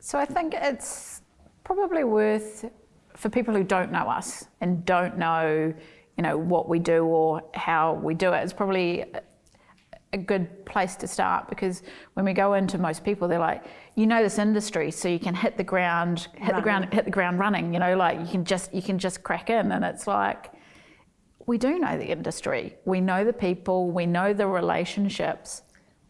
So I think it's probably worth, for people who don't know us and don't know, what we do or how we do it, it's probably a good place to start, because when we go into most people, they're like, this industry, so you can hit the ground running, like you can just crack in. And it's like, we do know the industry, we know the people, we know the relationships.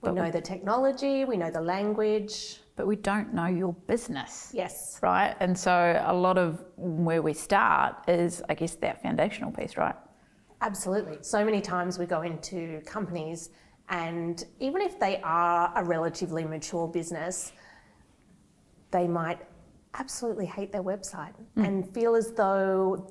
We know the technology, we know the language. But we don't know your business. Yes. Right? And so a lot of where we start is, I guess, that foundational piece, right? Absolutely. So many times we go into companies, and even if they are a relatively mature business, they might absolutely hate their website and feel as though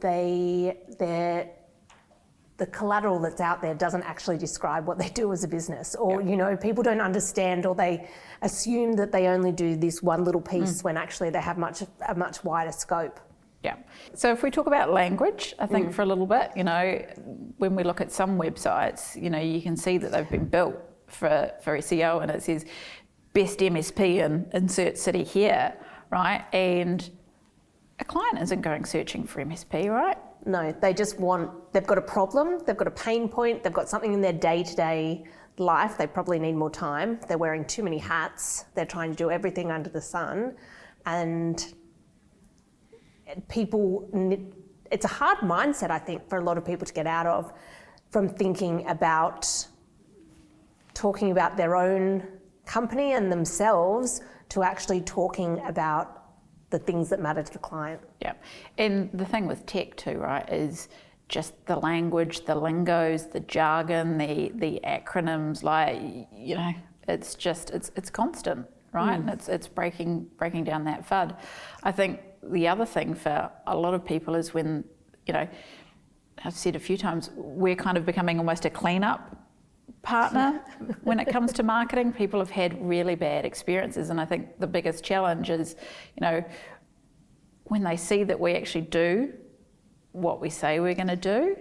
the collateral that's out there doesn't actually describe what they do as a business, or people don't understand, or they assume that they only do this one little piece when actually they have a much wider scope. Yeah. So if we talk about language, I think for a little bit, when we look at some websites, you can see that they've been built for SEO, and it says best MSP in insert city here, right? And a client isn't going searching for MSP, right? No, they've got a problem, they've got a pain point, they've got something in their day-to-day life, they probably need more time, they're wearing too many hats, they're trying to do everything under the sun, and it's a hard mindset, I think, for a lot of people to get out of, from thinking about talking about their own company and themselves to actually talking about the things that matter to the client. Yeah, and the thing with tech too, right, is just the language, the lingos, the jargon, the acronyms, it's constant, right? And it's breaking down that FUD. I think the other thing for a lot of people is when, I've said a few times, we're kind of becoming almost a cleanup partner when it comes to marketing. People have had really bad experiences, and I think the biggest challenge is, when they see that we actually do what we say we're going to do,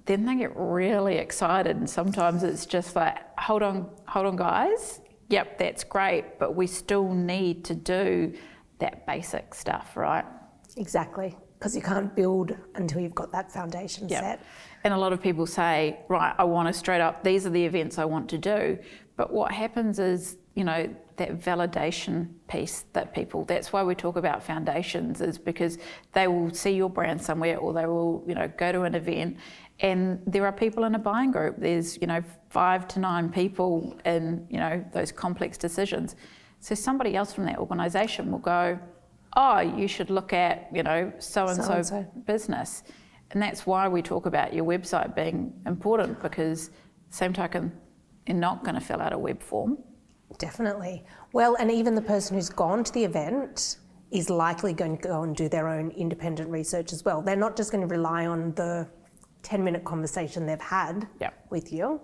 then they get really excited, and sometimes it's just like, hold on guys, yep, that's great, but we still need to do that basic stuff, right? Exactly, because you can't build until you've got that foundation set. And a lot of people say, right, I want to straight up, these are the events I want to do. But what happens is, that validation piece that's why we talk about foundations, is because they will see your brand somewhere, or they will, go to an event, and there are people in a buying group. There's, 5 to 9 people in, those complex decisions. So somebody else from that organisation will go, oh, you should look at, so-and-so business. And that's why we talk about your website being important, because same token, you're not going to fill out a web form. Definitely. Well, and even the person who's gone to the event is likely going to go and do their own independent research as well. They're not just going to rely on the 10-minute conversation they've had with you.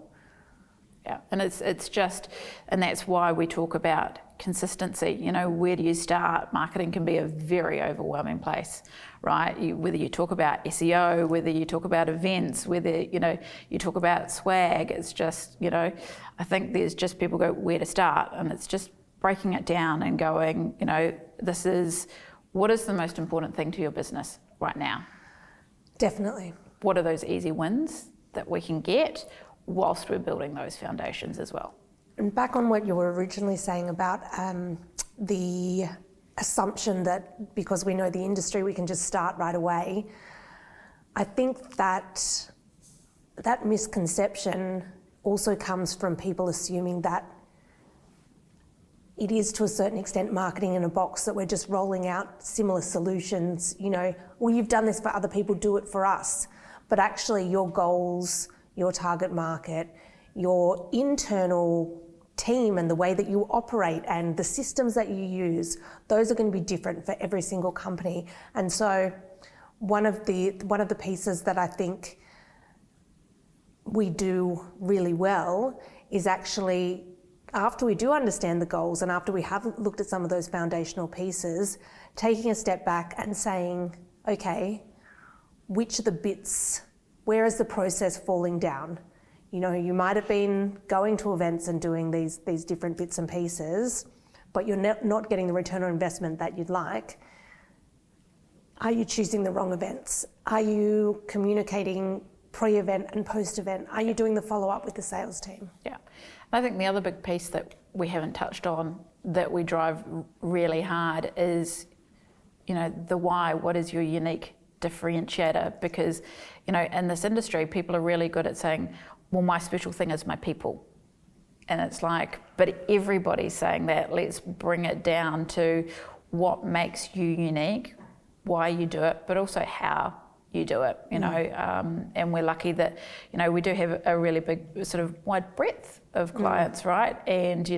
Yeah, and it's just, and that's why we talk about consistency. Where do you start? Marketing can be a very overwhelming place, right? Whether you talk about SEO, whether you talk about events, whether, you talk about swag, it's just, I think there's just people go, where to start? And it's just breaking it down and going, what is the most important thing to your business right now? Definitely. What are those easy wins that we can get whilst we're building those foundations as well? And back on what you were originally saying about the assumption that because we know the industry, we can just start right away. I think that misconception also comes from people assuming that it is, to a certain extent, marketing in a box, that we're just rolling out similar solutions. Well, you've done this for other people, do it for us. But actually your goals, your target market, your internal team and the way that you operate and the systems that you use, those are going to be different for every single company. And so one of the pieces that I think we do really well is actually, after we do understand the goals and after we have looked at some of those foundational pieces, taking a step back and saying, okay, which of the bits, where is the process falling down? You might have been going to events and doing these different bits and pieces, but you're not getting the return on investment that you'd like, are you choosing the wrong events? Are you communicating pre-event and post-event? Are you doing the follow-up with the sales team? Yeah. I think the other big piece that we haven't touched on that we drive really hard is, the why. What is your unique differentiator? Because, in this industry, people are really good at saying, well, my special thing is my people. And it's like, but everybody's saying that. Let's bring it down to what makes you unique, why you do it, but also how you do it, and we're lucky that, we do have a really big sort of wide breadth of clients, right? And,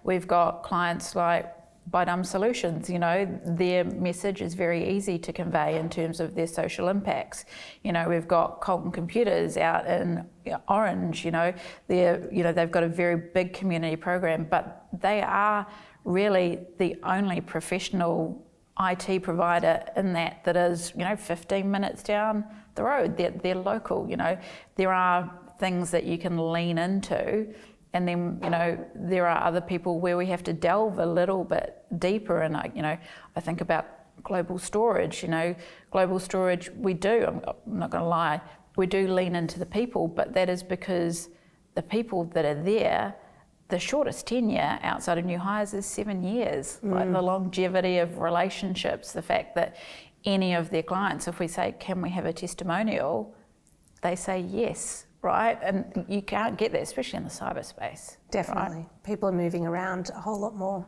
we've got clients like Bydum Solutions, their message is very easy to convey in terms of their social impacts. We've got Colton Computers out in Orange, they've got a very big community program, but they are really the only professional IT provider in that is, 15 minutes down the road. They're local, there are things that you can lean into. And then, there are other people where we have to delve a little bit deeper. And, I think about Global Storage, Global Storage, I'm not going to lie, we do lean into the people, but that is because the people that are there, the shortest tenure outside of new hires is 7 years. Like the longevity of relationships, the fact that any of their clients, if we say, can we have a testimonial? They say yes, right? And you can't get that, especially in the cyberspace. Definitely. Right? People are moving around a whole lot more.